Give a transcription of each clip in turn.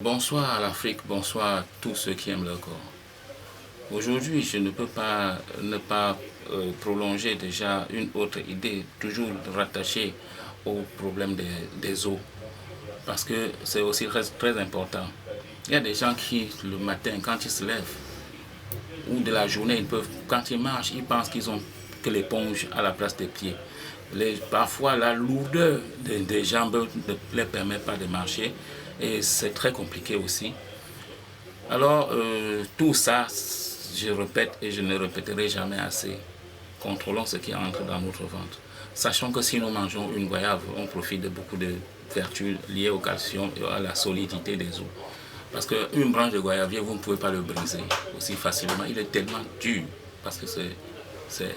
Bonsoir à l'Afrique, bonsoir à tous ceux qui aiment leur corps. Aujourd'hui, je ne peux pas ne pas prolonger déjà une autre idée, toujours rattachée au problème des eaux, parce que c'est aussi très important. Il y a des gens qui, le matin, quand ils se lèvent, ou de la journée, quand ils marchent, ils pensent qu'ils ont que l'éponge à la place des pieds. Parfois, la lourdeur des jambes ne les permet pas de marcher et c'est très compliqué aussi. Alors, tout ça, je répète et je ne répéterai jamais assez. Contrôlons ce qui entre dans notre ventre. Sachant que si nous mangeons une goyave, on profite de beaucoup de vertus liées au calcium et à la solidité des os. Parce qu'une branche de goyavier, vous ne pouvez pas le briser aussi facilement. Il est tellement dur parce que c'est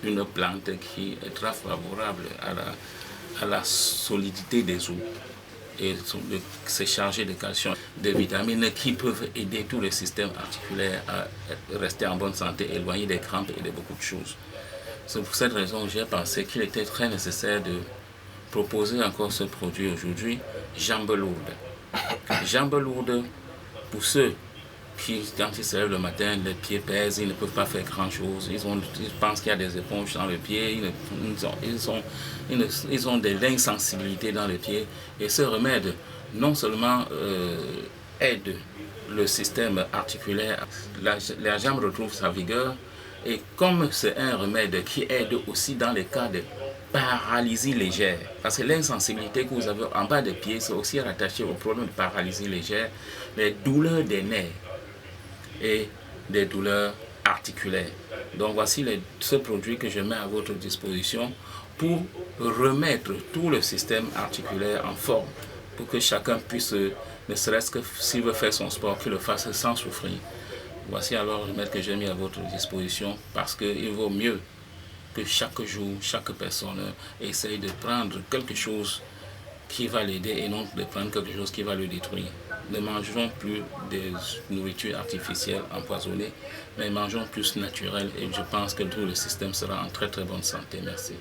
une plante qui est très favorable à la solidité des os. Et c'est chargé de calcium, de vitamines qui peuvent aider tout le système articulaire à rester en bonne santé, éloigner des crampes et de beaucoup de choses. C'est pour cette raison que j'ai pensé qu'il était très nécessaire de proposer encore ce produit aujourd'hui, jambes lourdes. Jambes lourdes, pour ceux qui, quand ils se lèvent le matin, les pieds pèsent, ils ne peuvent pas faire grand-chose. Ils pensent qu'il y a des éponges dans le pied, ils ont de l'insensibilité dans le pied. Et ce remède, non seulement aide le système articulaire, la jambe retrouve sa vigueur, et comme c'est un remède qui aide aussi dans les cas de paralysie légère, parce que l'insensibilité que vous avez en bas des pieds, c'est aussi rattaché au problème de paralysie légère, les douleurs des nerfs et des douleurs articulaires. Donc voici ce produit que je mets à votre disposition pour remettre tout le système articulaire en forme, pour que chacun puisse, ne serait-ce que s'il veut faire son sport, qu'il le fasse sans souffrir. Voici alors le remède que j'ai mis à votre disposition, parce qu'il vaut mieux que chaque jour, chaque personne essaye de prendre quelque chose qui va l'aider et non de prendre quelque chose qui va le détruire. Ne mangeons plus des nourritures artificielles empoisonnées, mais mangeons plus naturel et je pense que tout le système sera en très très bonne santé. Merci.